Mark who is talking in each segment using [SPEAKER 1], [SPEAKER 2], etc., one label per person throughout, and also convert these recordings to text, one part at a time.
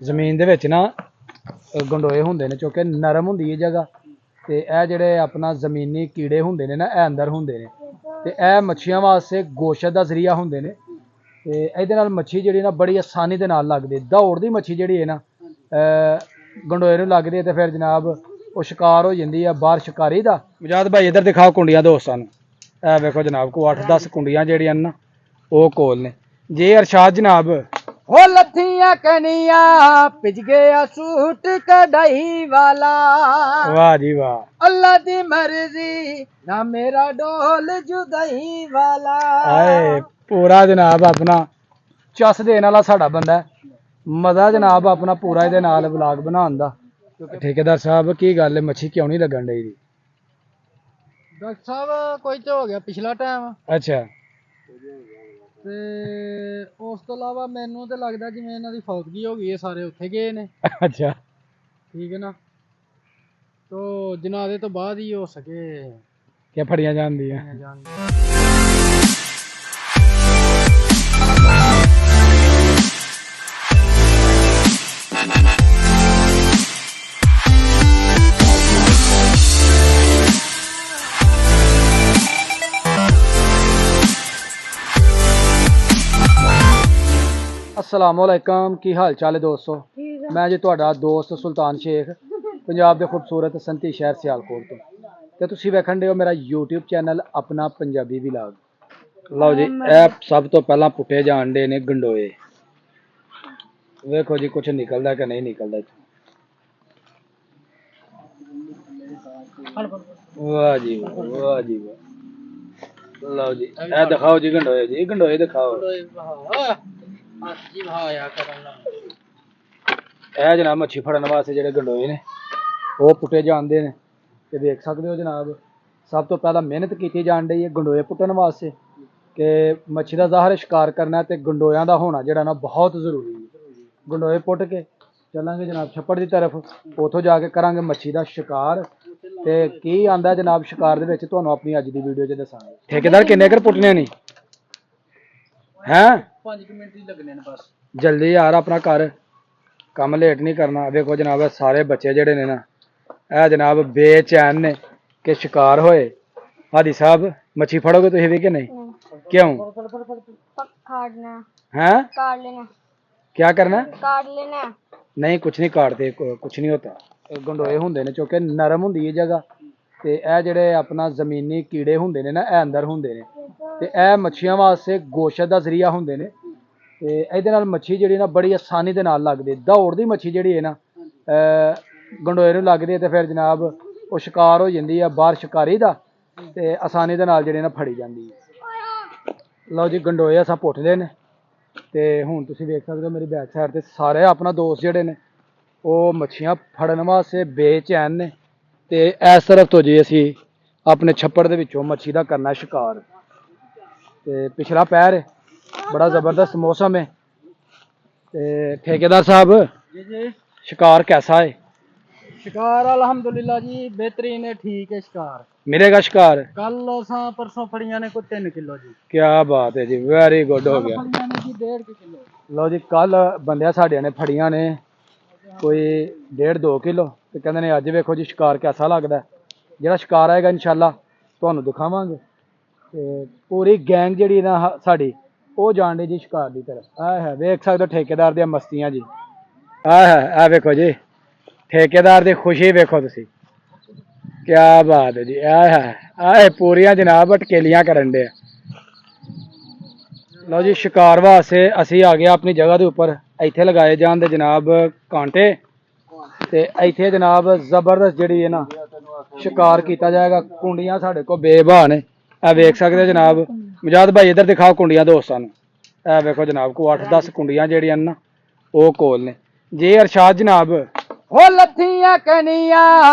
[SPEAKER 1] ਜ਼ਮੀਨ ਦੇ ਵਿੱਚ ਨਾ ਗੰਡੋਏ ਹੁੰਦੇ ਨੇ ਕਿਉਂਕਿ ਨਰਮ ਹੁੰਦੀ ਹੈ ਜਗ੍ਹਾ ਤੇ ਇਹ ਜਿਹੜੇ ਆਪਣਾ ਜ਼ਮੀਨੀ ਕੀੜੇ ਹੁੰਦੇ ਨੇ ਨਾ ਇਹ ਅੰਦਰ ਹੁੰਦੇ ਨੇ ਤੇ ਇਹ ਮੱਛੀਆਂ ਵਾਸਤੇ ਗੋਸ਼ਤ ਦਾ ਜ਼ਰੀਆ ਹੁੰਦੇ ਨੇ ਤੇ ਇਹਦੇ ਨਾਲ ਮੱਛੀ ਜਿਹੜੀ ਨਾ ਬੜੀ ਆਸਾਨੀ ਦੇ ਨਾਲ ਲੱਗਦੀ ਦੌੜਦੀ ਮੱਛੀ ਜਿਹੜੀ ਹੈ ਨਾ ਗੰਡੋਏ ਨੂੰ ਲੱਗਦੀ ਹੈ ਤੇ ਫਿਰ ਜਨਾਬ ਉਹ ਸ਼ਿਕਾਰ ਹੋ ਜਾਂਦੀ ਆ ਬਾਹਰ ਸ਼ਿਕਾਰੀ ਦਾ। ਮਜਾਦ ਭਾਈ ਇੱਧਰ ਦਿਖਾਓ ਕੁੰਡੀਆਂ ਦੋਸਤਾਂ ਨੂੰ। ਇਹ ਵੇਖੋ ਜਨਾਬ ਕੋ 8-10 ਕੁੰਡੀਆਂ ਜਿਹੜੀਆਂ ਨਾ ਉਹ ਕੋਲ ਨੇ ਜੇ ਅਰਸ਼ਾਦ ਜਨਾਬ
[SPEAKER 2] हो लथिया कनिया पिज गया सूट कढ़ाई वाला।
[SPEAKER 1] वाह जी वाह
[SPEAKER 2] अल्लाह दी मर्जी ना मेरा डोल जुदाई वाला।
[SPEAKER 1] आए पूरा जनाब अपना चस देने वाला साडा बंदा मजा जनाब अपना पूरा ਇਹਦੇ ਨਾਲ ਵਲੌਗ ਬਣਾਉਣ ਦਾ। ਠੇਕੇਦਾਰ ਸਾਹਿਬ ਕੀ ਗੱਲ ਹੈ ਮੱਛੀ ਕਿਉਂ ਨਹੀਂ ਲੱਗਣ ਡਈ?
[SPEAKER 2] डॉक्टर साहब कोई तो हो गया पिछला टाइम
[SPEAKER 1] ਅੱਛਾ
[SPEAKER 2] ਤੇ ਉਸ ਤੋਂ ਇਲਾਵਾ ਮੈਨੂੰ ਤੇ ਲੱਗਦਾ ਜਿਵੇਂ ਇਹਨਾਂ ਦੀ ਫੌਤਗੀ ਹੋ ਗਈ ਹੈ ਸਾਰੇ ਉੱਥੇ ਗਏ ਨੇ।
[SPEAKER 1] ਅੱਛਾ
[SPEAKER 2] ਠੀਕ ਹੈ ਨਾ ਤੋ ਜਨਾਜ਼ੇ ਤੋਂ ਬਾਅਦ ਹੀ ਹੋ ਸਕੇ
[SPEAKER 1] ਕਿ ਫੜੀਆਂ ਜਾਂਦੀਆਂ। अस्सलामुअलैकुम की हाल चाल है दोस्तों। मैं जी तुहाडा दोस्त सुल्तान शेख पंजाब के खूबसूरत संती शहर सियालकोट तो तुसीं वेखण दे हो मेरा यूट्यूब चैनल अपना पंजाबी व्लॉग। लो जी ए सब तो पहला पुट्टे जान दे ने गंडोए। वेखो जी कुछ निकलदा कि नहीं निकलदा इत्थों। वाह जी वाह जी वाह। लो जी ए दिखाओ जी गंडोए दिखाओ। ਇਹ ਜਨਾਬ ਮੱਛੀ ਫੜਨ ਵਾਸਤੇ ਜਿਹੜੇ ਗੰਡੋਏ ਨੇ ਉਹ ਪੁੱਟੇ ਜਾਂਦੇ ਨੇ ਤੇ ਵੇਖ ਸਕਦੇ ਹੋ ਜਨਾਬ ਸਭ ਤੋਂ ਪਹਿਲਾਂ ਮਿਹਨਤ ਕੀਤੀ ਜਾਣ ਰਹੀ ਹੈ ਗੰਡੋਏ ਪੁੱਟਣ ਵਾਸਤੇ ਕਿ ਮੱਛੀ ਦਾ ਜ਼ਾਹਰ ਸ਼ਿਕਾਰ ਕਰਨਾ ਤੇ ਗੰਡੋਇਆਂ ਦਾ ਹੋਣਾ ਜਿਹੜਾ ਨਾ ਬਹੁਤ ਜ਼ਰੂਰੀ ਹੈ। ਗੰਡੋਏ ਪੁੱਟ ਕੇ ਚੱਲਾਂਗੇ ਜਨਾਬ ਛੱਪੜ ਦੀ ਤਰਫ ਉੱਥੋਂ ਜਾ ਕੇ ਕਰਾਂਗੇ ਮੱਛੀ ਦਾ ਸ਼ਿਕਾਰ ਤੇ ਕੀ ਆਂਦਾ ਜਨਾਬ ਸ਼ਿਕਾਰ ਦੇ ਵਿੱਚ ਤੁਹਾਨੂੰ ਆਪਣੀ ਅੱਜ ਦੀ ਵੀਡੀਓ 'ਚ ਦੱਸਾਂਗੇ। ਠੇਕੇਦਾਰ ਕਿੰਨੇ ਕਰ ਪੁੱਟਣੇ ਨਹੀਂ हैं
[SPEAKER 2] 5 मिनट ही लगने ने बस
[SPEAKER 1] जल्दी यार अपना कर काम लेट नहीं करना। देखो जनाब सारे बच्चे जेडे ने ना ए जनाब बेचैन ने कि शिकार होए। हादी साहब मच्छी फड़ोगे तुम भी कि नहीं? क्यों हैं
[SPEAKER 3] काट लेना।
[SPEAKER 1] क्या करना?
[SPEAKER 3] काट लेना।
[SPEAKER 1] नहीं कुछ नहीं काटते कुछ नहीं होता। गंडोए होंदे ने क्योंकि नरम हुंदी है जगह ਤੇ ਇਹ ਜਿਹੜੇ ਆਪਣਾ ਜ਼ਮੀਨੀ ਕੀੜੇ ਹੁੰਦੇ ਨੇ ਨਾ ਇਹ ਅੰਦਰ ਹੁੰਦੇ ਨੇ ਤੇ ਇਹ ਮੱਛੀਆਂ ਵਾਸਤੇ ਗੋਸ਼ਤ ਦਾ ਜ਼ਰੀਆ ਹੁੰਦੇ ਨੇ ਤੇ ਇਹਦੇ ਨਾਲ ਮੱਛੀ ਜਿਹੜੀ ਨਾ ਬੜੀ ਆਸਾਨੀ ਦੇ ਨਾਲ ਲੱਗਦੀ ਦੌੜਦੀ ਮੱਛੀ ਜਿਹੜੀ ਹੈ ਨਾ ਗੰਡੋਏ ਨੂੰ ਲੱਗਦੀ ਤੇ ਫਿਰ ਜਨਾਬ ਉਹ ਸ਼ਿਕਾਰ ਹੋ ਜਾਂਦੀ ਆ ਬਾਹਰ ਸ਼ਿਕਾਰੀ ਦਾ ਤੇ ਆਸਾਨੀ ਦੇ ਨਾਲ ਜਿਹੜੀ ਨਾ ਫੜੀ ਜਾਂਦੀ ਹੈ। ਲਓ ਜੀ ਗੰਡੋਏ ਅਸਾਂ ਪੁੱਟ ਲਏ ਨੇ ਤੇ ਹੁਣ ਤੁਸੀਂ ਵੇਖ ਸਕਦੇ ਹੋ ਮੇਰੀ ਬੈਕ ਸਾਈਡ ਤੇ ਸਾਰੇ ਆਪਣਾ ਦੋਸਤ ਜਿਹੜੇ ਨੇ ਉਹ ਮੱਛੀਆਂ ਫੜਨ ਵਾਸਤੇ ਬੇਚੈਨ ਨੇ ਤੇ ਇਸ ਤਰਫ ਤੋਂ ਜੀ ਅਸੀਂ ਆਪਣੇ ਛੱਪੜ ਦੇ ਵਿੱਚੋਂ ਮੱਛੀ ਦਾ ਕਰਨਾ ਸ਼ਿਕਾਰ ਤੇ ਪਿਛਲਾ ਪੈਰ ਹੈ ਬੜਾ ਜ਼ਬਰਦਸਤ ਮੌਸਮ ਹੈ ਤੇ ਠੇਕੇਦਾਰ ਸਾਹਿਬ
[SPEAKER 2] जी जी
[SPEAKER 1] शिकार कैसा है?
[SPEAKER 2] शिकार अल्हम्दुलिल्लाह जी बेहतरीन है ठीक है शिकार
[SPEAKER 1] मिलेगा शिकार?
[SPEAKER 2] कल असां परसों फड़ियां ने को 3 किलो जी।
[SPEAKER 1] क्या बात है जी वेरी गुड हो गया।
[SPEAKER 2] फड़ियां ने जी 1.5 किलो।
[SPEAKER 1] लो जी कल बंदे साढ़े ने फड़ियां ने कोई 1.5-2 किलो ਤੇ ਕਹਿੰਦੇ ਨੇ ਅੱਜ ਵੇਖੋ ਜੀ ਸ਼ਿਕਾਰ ਕਿਹਦਾ ਲੱਗਦਾ। ਜਿਹੜਾ ਸ਼ਿਕਾਰ ਆਏਗਾ ਇਨਸ਼ਾਅੱਲਾ ਤੁਹਾਨੂੰ ਦਿਖਾਵਾਂਗੇ ਤੇ ਪੂਰੀ ਗੈਂਗ ਜਿਹੜੀ ਨਾ ਸਾਡੀ ਉਹ ਜਾਣ ਡੇ ਜੀ ਸ਼ਿਕਾਰ ਦੀ ਤਰਫ। ਆਹ ਹੈ ਵੇਖ ਸਕਦੇ ਹੋ ਠੇਕੇਦਾਰ ਦੀਆਂ ਮਸਤੀਆਂ ਜੀ। ਆਹ ਹੈ ਆ ਵੇਖੋ ਜੀ ਠੇਕੇਦਾਰ ਦੀ ਖੁਸ਼ੀ ਵੇਖੋ ਤੁਸੀਂ ਕਿਆ ਬਾਤ ਹੈ ਜੀ। ਆਹ ਹੈ ਆਹ ਪੂਰੀਆਂ ਜਨਾਬ ਅਟਕੇਲੀਆਂ ਕਰਨ ਦੇ। ਲਓ ਜੀ ਸ਼ਿਕਾਰ ਵਾਸਤੇ ਅਸੀਂ ਆ ਗਏ ਆਪਣੀ ਜਗ੍ਹਾ ਦੇ ਉੱਪਰ। ਇੱਥੇ ਲਗਾਏ ਜਾਂਦੇ ਜਨਾਬ ਕਾਂਟੇ ਤੇ ਇੱਥੇ ਜਨਾਬ ਜ਼ਬਰਦਸਤ ਜਿਹੜੀ ਹੈ ਨਾ ਸ਼ਿਕਾਰ ਕੀਤਾ ਜਾਏਗਾ। ਕੁੰਡੀਆਂ ਸਾਡੇ ਕੋਲ ਬੇਬਹਾ ਨੇ ਇਹ ਵੇਖ ਸਕਦੇ ਹੋ ਜਨਾਬ। ਮਜਾਦ ਭਾਈ ਇੱਧਰ ਦਿਖਾਓ ਕੁੰਡੀਆਂ ਦੋਸਤਾਂ ਨੂੰ। ਇਹ ਵੇਖੋ ਜਨਾਬ ਕੋ 8-10 ਕੁੰਡੀਆਂ ਜਿਹੜੀਆਂ ਨਾ ਉਹ ਕੋਲ ਨੇ ਜੇ ਅਰਸ਼ਾਦ ਜਨਾਬ
[SPEAKER 2] हो लथिया कनिया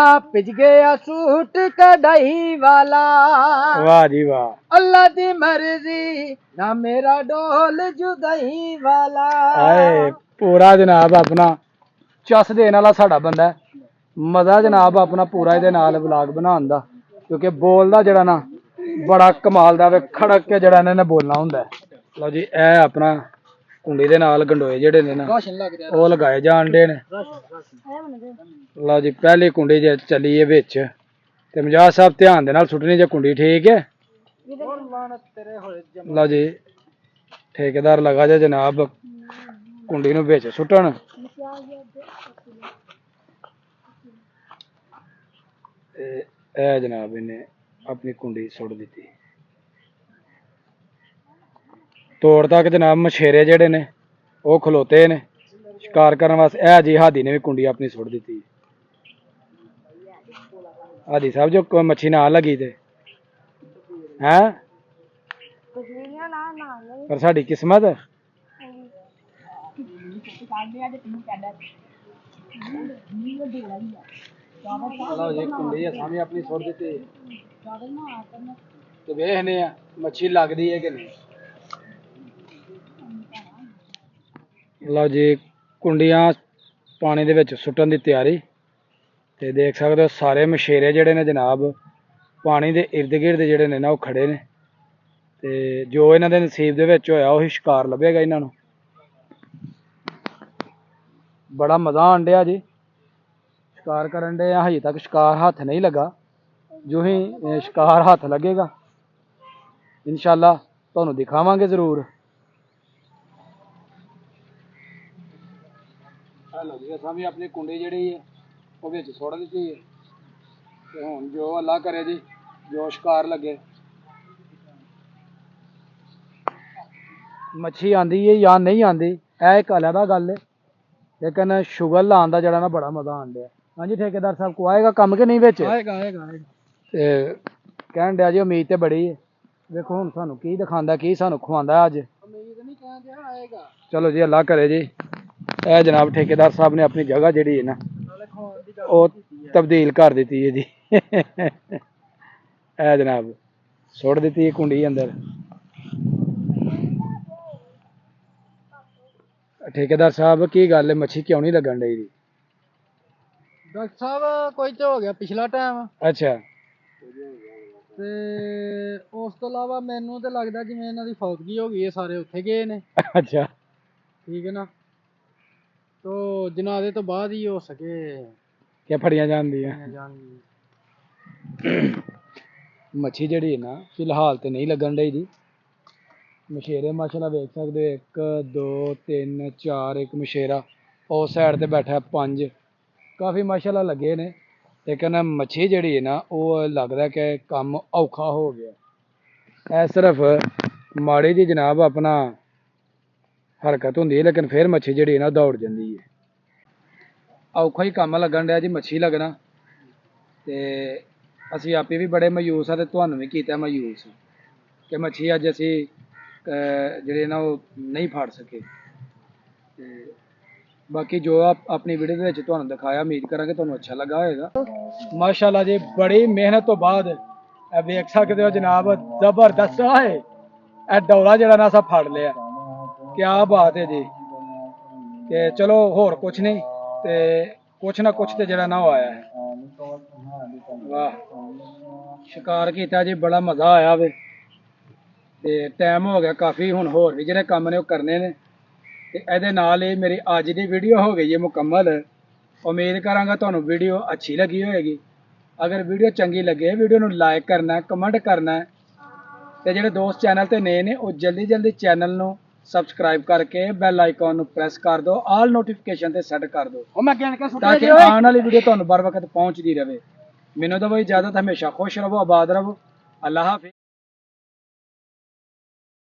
[SPEAKER 2] पिज गया सूट कढ़ाई वाला।
[SPEAKER 1] वाह जी वाह।
[SPEAKER 2] अल्लाह दी मर्जी ना मेरा डोल जुदाई वाला।
[SPEAKER 1] आए पूरा जनाब अपना चस देने वाला साडा बंदा मजा जनाब अपना पूरा ਇਹਦੇ ਨਾਲ ਵਲੌਗ ਬਣਾਉਣ ਦਾ ਕਿਉਂਕਿ ਬੋਲਦਾ ਜਿਹੜਾ ਨਾ ਬੜਾ ਕਮਾਲ ਦਾ ਵੇ ਖੜਕ ਕੇ ਜਿਹੜਾ ਇਹਨਾਂ ਨੇ ਬੋਲਣਾ ਹੁੰਦਾ। ਲਓ ਜੀ ਇਹ ਆਪਣਾ ਕੁੰਡੀ ਦੇ ਨਾਲ ਗੰਡੋਏ ਜਿਹੜੇ ਨੇ ਨਾ
[SPEAKER 2] ਰਾਸ਼ਨ ਲੱਗ ਰਿਹਾ
[SPEAKER 1] ਉਹ ਲਗਾਏ ਜਾਣ ਡੇ ਨੇ।
[SPEAKER 2] ਰਾਸ਼ਨ
[SPEAKER 1] ਲਓ ਜੀ ਪਹਿਲੀ ਕੁੰਡੀ ਜੇ ਚੱਲੀ ਹੈ ਵਿੱਚ ਤੇ ਮਜਾਜ ਸਾਹਿਬ ਧਿਆਨ ਦੇ ਨਾਲ ਸੁੱਟਣੀ ਜੇ ਕੁੰਡੀ, ਠੀਕ ਹੈ।
[SPEAKER 2] ਤੇਰੇ ਹੋਏ
[SPEAKER 1] ਲਓ ਜੀ ਠੇਕੇਦਾਰ ਲਗਾ ਜਾ ਜਨਾਬ ਕੁੰਡੀ ਨੂੰ ਵਿੱਚ ਸੁੱਟਣ। ਤੇ ਇਹ ਜਨਾਬ ਇਹਨੇ ਆਪਣੀ ਕੁੰਡੀ ਸੁੱਟ ਦਿੱਤੀ। ਤੋੜ ਤੱਕ ਜਨਾਬ ਮਛੇਰੇ ਜਿਹੜੇ ਨੇ ਉਹ ਖਲੋਤੇ ਨੇ ਸ਼ਿਕਾਰ ਕਰਨ ਵਾਸਤੇ। ਇਹ ਜੀ ਹਾਦੀ ਨੇ ਵੀ ਕੁੰਡੀ ਆਪਣੀ ਸੁੱਟ ਦਿੱਤੀ। ਹਾਦੀ ਸਾਹਿਬ ਜੋ ਕੋਈ ਮੱਛੀ ਨਾ ਲੱਗੀ ਤੇ ਹੈ ਪਰ ਸਾਡੀ ਕਿਸਮਤ ਚਲੋ ਜੀ ਕੁੰਡੀ ਅਸਾਂ ਵੀ ਆਪਣੀ ਸੁੱਟ ਦਿੱਤੀ ਤੇ ਵੇਖਨੇ ਆ ਮੱਛੀ ਲੱਗਦੀ ਹੈ ਕਿ ਨਹੀਂ। ਲਓ ਜੀ ਕੁੰਡੀਆਂ ਪਾਣੀ ਦੇ ਵਿੱਚ ਸੁੱਟਣ ਦੀ ਤਿਆਰੀ ਤੇ ਦੇਖ ਸਕਦੇ ਹੋ ਸਾਰੇ ਮਛੇਰੇ ਜਿਹੜੇ ਨੇ ਜਨਾਬ ਪਾਣੀ ਦੇ ਇਰਦ ਗਿਰਦ ਜਿਹੜੇ ਨੇ ਨਾ ਉਹ ਖੜੇ ਨੇ ਤੇ ਜੋ ਇਹਨਾਂ ਦੇ ਨਸੀਬ ਦੇ ਵਿੱਚ ਹੋਇਆ ਉਹੀ ਸ਼ਿਕਾਰ ਲੱਭੇਗਾ ਇਹਨਾਂ ਨੂੰ। ਬੜਾ ਮਜ਼ਾ ਆਉਣ ਡਿਆ ਜੀ ਸ਼ਿਕਾਰ ਕਰਨ ਦੇ। ਹਜੇ ਤੱਕ ਸ਼ਿਕਾਰ ਹੱਥ ਨਹੀਂ ਲੱਗਾ, ਜੋ ਹੀ ਸ਼ਿਕਾਰ ਹੱਥ ਲੱਗੇਗਾ ਇਨਸ਼ਾਅੱਲਾ ਤੁਹਾਨੂੰ ਦਿਖਾਵਾਂਗੇ ਜ਼ਰੂਰ। ਲਓ ਜੀ ਅਸਾਂ ਵੀ ਆਪਣੀ ਕੁੰਡੀ ਜਿਹੜੀ ਹੈ ਉਹ ਵਿੱਚ ਸੁੱਟ ਦਿੱਤੀ ਹੈ ਤੇ ਹੁਣ ਜੋ ਅੱਲਾ ਕਰੇ ਜੀ ਜੋ ਸ਼ਿਕਾਰ ਲੱਗੇ। ਮੱਛੀ ਆਂਦੀ ਹੈ ਜਾਂ ਨਹੀਂ ਆਂਦੀ ਇਹ ਇੱਕ ਅਲੱਗਾ ਗੱਲ ਹੈ, ਲੇਕਿਨ ਸ਼ੁਗਰ ਲਾਉਣ ਦਾ ਜਿਹੜਾ ਨਾ ਬੜਾ ਮਜ਼ਾ ਆਉਣ ਡਿਆ। ਹਾਂਜੀ ਠੇਕੇਦਾਰ ਸਾਹਿਬ ਕੋ ਆਏਗਾ ਕੰਮ ਕਿ ਨਹੀਂ ਵਿੱਚ?
[SPEAKER 2] ਆਏਗਾ।
[SPEAKER 1] ਤੇ ਕਹਿਣ ਡਿਆ ਜੀ ਉਮੀਦ ਤੇ ਬੜੀ ਹੈ, ਵੇਖੋ ਹੁਣ ਸਾਨੂੰ ਕੀ ਦਿਖਾਉਂਦਾ ਕੀ ਸਾਨੂੰ ਖਵਾਉਂਦਾ ਅੱਜ।
[SPEAKER 2] ਉਮੀਦ ਨਹੀਂ ਕਹਿੰਦੇ ਆਏਗਾ।
[SPEAKER 1] ਚਲੋ ਜੀ ਅੱਲਾ ਕਰੇ ਜੀ। ਇਹ ਜਨਾਬ ਠੇਕੇਦਾਰ ਸਾਹਿਬ ਨੇ ਆਪਣੀ ਜਗ੍ਹਾ ਜਿਹੜੀ ਹੈ ਨਾ ਉਹ ਤਬਦੀਲ ਕਰ ਦਿੱਤੀ ਹੈ ਜੀ। ਇਹ ਜਨਾਬ ਸੁੱਟ ਦਿੱਤੀ ਹੈ ਕੁੰਡੀ ਅੰਦਰ। ਠੇਕੇਦਾਰ ਸਾਹਿਬ ਕੀ ਗੱਲ ਹੈ ਮੱਛੀ ਕਿਉਂ ਨਹੀਂ ਲੱਗਣ ਡਈ ਜੀ?
[SPEAKER 2] ਡਾਕਟਰ ਸਾਹਿਬ ਕੋਈ ਤੇ ਹੋ ਗਿਆ ਪਿਛਲਾ ਟਾਈਮ
[SPEAKER 1] ਅੱਛਾ
[SPEAKER 2] ਤੇ ਉਸ ਤੋਂ ਇਲਾਵਾ ਮੈਨੂੰ ਤੇ ਲੱਗਦਾ ਜਿਵੇਂ ਇਹਨਾਂ ਦੀ ਫੌਤਗੀ ਹੋ ਗਈ ਹੈ, ਸਾਰੇ ਉੱਥੇ ਗਏ ਨੇ।
[SPEAKER 1] ਅੱਛਾ
[SPEAKER 2] ਠੀਕ ਹੈ ਨਾ, ਤੋ ਜਨਾਜ਼ੇ ਤੋਂ ਬਾਅਦ ਹੀ ਹੋ ਸਕੇ
[SPEAKER 1] ਕਿ ਫੜੀਆਂ ਜਾਂਦੀਆਂ।
[SPEAKER 2] ਜਾਣਗੀ।
[SPEAKER 1] ਮੱਛੀ ਜਿਹੜੀ ਹੈ ਨਾ ਫਿਲਹਾਲ ਤੇ ਨਹੀਂ ਲੱਗਣ ਡਈ ਜੀ। ਮਛੇਰੇ ਮਾਸ਼ਾਅੱਲਾ ਵੇਖ ਸਕਦੇ ਹੋ 1 2 3 4 ਇੱਕ ਮਛੇਰਾ ਉਸ ਸਾਈਡ ਤੇ ਬੈਠਾ 5 ਕਾਫੀ ਮਾਸ਼ਾਅੱਲਾ ਲੱਗੇ ਨੇ, ਲੇਕਿਨ ਮੱਛੀ ਜਿਹੜੀ ਹੈ ਨਾ ਉਹ ਲੱਗਦਾ ਕਿ ਕੰਮ ਔਖਾ ਹੋ ਗਿਆ। ਇਹ ਸਿਰਫ ਮਾੜੀ ਜੀ ਜਨਾਬ ਆਪਣਾ ਹਰਕਤ ਹੁੰਦੀ ਹੈ, ਲੇਕਿਨ ਫਿਰ ਮੱਛੀ ਜਿਹੜੀ ਹੈ ਨਾ ਦੌੜ ਜਾਂਦੀ ਹੈ। ਔਖਾ ਹੀ ਕੰਮ ਲੱਗਣ ਡਿਆ ਜੀ ਮੱਛੀ ਲੱਗਣਾ, ਤੇ ਅਸੀਂ ਆਪੇ ਵੀ ਬੜੇ ਮਾਯੂਸ ਆ ਤੇ ਤੁਹਾਨੂੰ ਵੀ ਕੀਤਾ ਮਾਯੂਸ ਕਿ ਮੱਛੀ ਅੱਜ ਅਸੀਂ ਜਿਹੜੇ ਨਾ ਉਹ ਨਹੀਂ ਫੜ ਸਕੇ। ਤੇ ਬਾਕੀ ਜੋ ਆਪਣੀ ਵੀਡੀਓ ਦੇ ਵਿੱਚ ਤੁਹਾਨੂੰ ਦਿਖਾਇਆ ਉਮੀਦ ਕਰਾਂਗੇ ਤੁਹਾਨੂੰ ਅੱਛਾ ਲੱਗਾ ਹੋਏਗਾ। ਮਾਸ਼ਾਅੱਲਾ ਜੀ ਬੜੀ ਮਿਹਨਤ ਤੋਂ ਬਾਅਦ ਇਹ ਵੇਖ ਸਕਦੇ ਹੋ ਜਨਾਬ ਜ਼ਬਰਦਸਤ ਹੈ ਇਹ ਡੌਲਾ ਜਿਹੜਾ ਨਾ ਅਸਾਂ ਫੜ ਲਿਆ। ਕਿਆ ਬਾਤ ਹੈ ਜੀ ਕਿ ਚਲੋ ਹੋਰ ਕੁਛ ਨਹੀਂ ਤੇ ਕੁਛ ਨਾ ਕੁਛ ਤੇ ਜਿਹੜਾ ਨਾ ਉਹ ਆਇਆ ਹੈ। ਵਾਹ ਸ਼ਿਕਾਰ ਕੀਤਾ ਜੀ, ਬੜਾ ਮਜ਼ਾ ਆਇਆ ਵੇ ਤੇ ਟਾਈਮ ਹੋ ਗਿਆ ਕਾਫੀ, ਹੁਣ ਹੋਰ ਵੀ ਜਿਹੜੇ ਕੰਮ ਨੇ ਉਹ ਕਰਨੇ ਨੇ। ਤੇ ਇਹਦੇ ਨਾਲ ਹੀ ਮੇਰੀ ਅੱਜ ਦੀ ਵੀਡੀਓ ਹੋ ਗਈ ਹੈ ਮੁਕੰਮਲ। ਉਮੀਦ ਕਰਾਂਗਾ ਤੁਹਾਨੂੰ ਵੀਡੀਓ ਅੱਛੀ ਲੱਗੀ ਹੋਏਗੀ। ਅਗਰ ਵੀਡੀਓ ਚੰਗੀ ਲੱਗੇ ਵੀਡੀਓ ਨੂੰ ਲਾਈਕ ਕਰਨਾ, ਕਮੈਂਟ ਕਰਨਾ ਤੇ ਜਿਹੜੇ ਦੋਸਤ ਚੈਨਲ ਤੇ ਨਏ ਨੇ ਉਹ ਜਲਦੀ ਚੈਨਲ ਨੂੰ ਸਬਸਕ੍ਰਾਈਬ ਕਰਕੇ ਬੈਲ ਆਈਕਨ ਨੂੰ ਪ੍ਰੈਸ ਕਰ ਦਿਓ, ਆਲ ਨੋਟੀਫਿਕੇਸ਼ਨ ਤੇ ਸੈੱਟ ਕਰ ਦਿਓ ਤਾਂ ਕਿ ਆਉਣ ਵਾਲੀ ਵੀਡੀਓ ਤੁਹਾਨੂੰ बर वक्त ਪਹੁੰਚਦੀ ਰਹੇ। ਮੈਨੂੰ ਤਾਂ ਬਈ ਇਜਾਜ਼ਤ, ਹਮੇਸ਼ਾ ਖੁਸ਼ ਰਹੋ, ਆਬਾਦ ਰਹੋ। ਅੱਲਾਹ ਹਾਫਿਜ਼।